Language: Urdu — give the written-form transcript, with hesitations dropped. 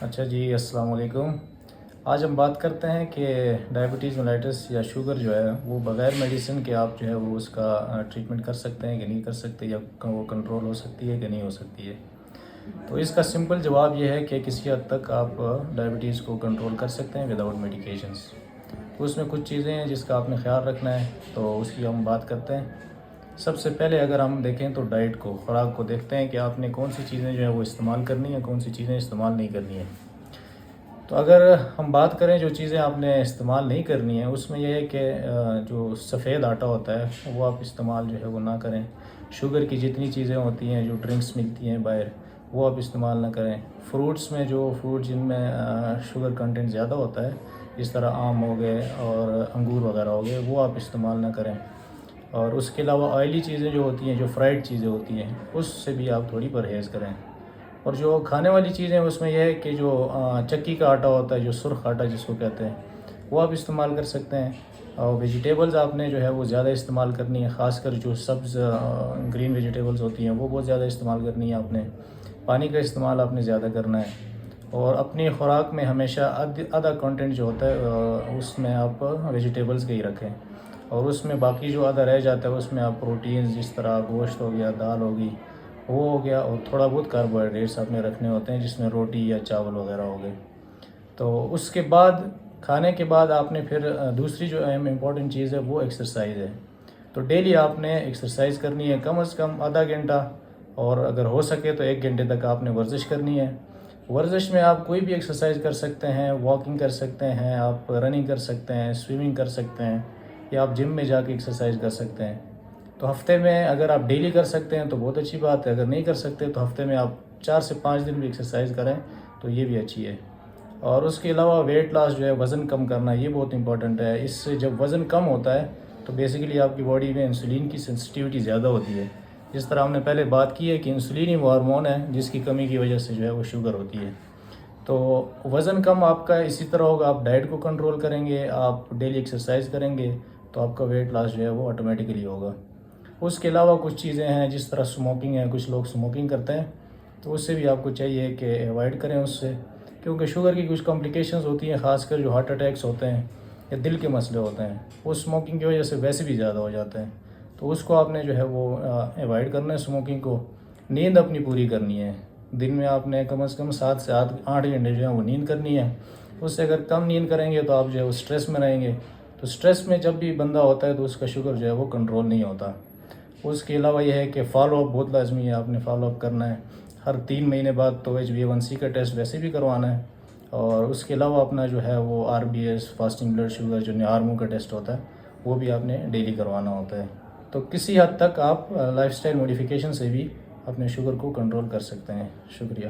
اچھا جی، السلام علیکم۔ آج ہم بات کرتے ہیں کہ ڈائبٹیز میلائٹس یا شوگر جو ہے وہ بغیر میڈیسن کے آپ جو ہے وہ اس کا ٹریٹمنٹ کر سکتے ہیں کہ نہیں کر سکتے، یا وہ کنٹرول ہو سکتی ہے کہ نہیں ہو سکتی ہے۔ تو اس کا سمپل جواب یہ ہے کہ کسی حد تک آپ ڈائبٹیز کو کنٹرول کر سکتے ہیں وداؤٹ میڈیکیشنز۔ تو اس میں کچھ چیزیں ہیں جس کا آپ نے خیال رکھنا ہے، تو اس کی ہم بات کرتے ہیں۔ سب سے پہلے اگر ہم دیکھیں تو ڈائٹ کو، خوراک کو دیکھتے ہیں کہ آپ نے کون سی چیزیں جو ہے وہ استعمال کرنی ہیں، کون سی چیزیں استعمال نہیں کرنی ہیں۔ تو اگر ہم بات کریں جو چیزیں آپ نے استعمال نہیں کرنی ہیں، اس میں یہ ہے کہ جو سفید آٹا ہوتا ہے وہ آپ استعمال جو ہے وہ نہ کریں۔ شوگر کی جتنی چیزیں ہوتی ہیں، جو ڈرنکس ملتی ہیں باہر، وہ آپ استعمال نہ کریں۔ فروٹس میں جو فروٹ جن میں شوگر کنٹینٹ زیادہ ہوتا ہے، جس طرح آم ہو گئے اور انگور وغیرہ ہو گئے، وہ آپ استعمال نہ کریں۔ اور اس کے علاوہ آئلی چیزیں جو ہوتی ہیں، جو فرائیڈ چیزیں ہوتی ہیں، اس سے بھی آپ تھوڑی پرہیز کریں۔ اور جو کھانے والی چیزیں اس میں یہ ہے کہ جو چکی کا آٹا ہوتا ہے، جو سرخ آٹا جس کو کہتے ہیں، وہ آپ استعمال کر سکتے ہیں۔ اور ویجیٹیبلز آپ نے جو ہے وہ زیادہ استعمال کرنی ہے، خاص کر جو سبز گرین ویجیٹیبلز ہوتی ہیں وہ بہت زیادہ استعمال کرنی ہے آپ نے۔ پانی کا استعمال آپ نے زیادہ کرنا ہے، اور اپنی خوراک میں ہمیشہ آدھا کنٹینٹ جو ہوتا ہے اس میں آپ ویجیٹیبلز کا ہی رکھیں، اور اس میں باقی جو آدھا رہ جاتا ہے اس میں آپ پروٹینز جس طرح گوشت ہو گیا، دال ہوگی، وہ ہو گیا، اور تھوڑا بہت کاربوہائیڈریٹس آپ نے رکھنے ہوتے ہیں جس میں روٹی یا چاول وغیرہ ہو گئے۔ تو اس کے بعد کھانے کے بعد آپ نے پھر دوسری جو اہم امپورٹنٹ چیز ہے وہ ایکسرسائز ہے۔ تو ڈیلی آپ نے ایکسرسائز کرنی ہے، کم از کم آدھا گھنٹہ، اور اگر ہو سکے تو 1 گھنٹے تک آپ نے ورزش کرنی ہے۔ ورزش میں آپ کوئی بھی ایکسرسائز کر سکتے ہیں، واکنگ کر سکتے ہیں، آپ رننگ کر سکتے ہیں، سوئمنگ کر سکتے ہیں، یا آپ جم میں جا کے ایکسرسائز کر سکتے ہیں۔ تو ہفتے میں اگر آپ ڈیلی کر سکتے ہیں تو بہت اچھی بات ہے، اگر نہیں کر سکتے تو ہفتے میں آپ 4 سے 5 دن بھی ایکسرسائز کریں تو یہ بھی اچھی ہے۔ اور اس کے علاوہ ویٹ لاس جو ہے، وزن کم کرنا، یہ بہت امپورٹنٹ ہے۔ اس سے جب وزن کم ہوتا ہے تو بیسیکلی آپ کی باڈی میں انسولین کی سینسٹیوٹی زیادہ ہوتی ہے۔ جس طرح ہم نے پہلے بات کی ہے کہ انسولین ہی وہ ہارمون ہے جس کی کمی کی وجہ سے جو ہے وہ شوگر ہوتی ہے۔ تو وزن کم آپ کا اسی طرح ہوگا، آپ ڈائٹ کو کنٹرول کریں گے، آپ ڈیلی ایکسرسائز کریں گے تو آپ کا ویٹ لاس جو ہے وہ آٹومیٹکلی ہوگا۔ اس کے علاوہ کچھ چیزیں ہیں جس طرح سموکنگ ہے، کچھ لوگ سموکنگ کرتے ہیں، تو اس سے بھی آپ کو چاہیے کہ اوائڈ کریں اس سے، کیونکہ شوگر کی کچھ کمپلیکیشنز ہوتی ہیں، خاص کر جو ہارٹ اٹیکس ہوتے ہیں یا دل کے مسئلے ہوتے ہیں، وہ سموکنگ کی وجہ سے ویسے بھی زیادہ ہو جاتے ہیں۔ تو اس کو آپ نے جو ہے وہ اوائڈ کرنا ہے سموکنگ کو۔ نیند اپنی پوری کرنی ہے، دن میں آپ نے کم از کم 7 سے 8 گھنٹے جو ہے وہ نیند کرنی ہے۔ اس سے اگر کم نیند کریں گے تو آپ جو ہے وہ اسٹریس میں رہیں گے، تو اسٹریس میں جب بھی بندہ ہوتا ہے تو اس کا شوگر جو ہے وہ کنٹرول نہیں ہوتا۔ اس کے علاوہ یہ ہے کہ فالو اپ بہت لازمی ہے، آپ نے فالو اپ کرنا ہے ہر 3 مہینے بعد، تو HbA1c کا ٹیسٹ ویسے بھی کروانا ہے، اور اس کے علاوہ اپنا جو ہے وہ RBS فاسٹنگ بلڈ شوگر جو ہارمون کا ٹیسٹ ہوتا ہے وہ بھی آپ نے ڈیلی کروانا ہوتا ہے۔ تو کسی حد تک آپ لائف سٹائل موڈیفیکیشن سے بھی اپنے شوگر کو کنٹرول کر سکتے ہیں۔ شکریہ۔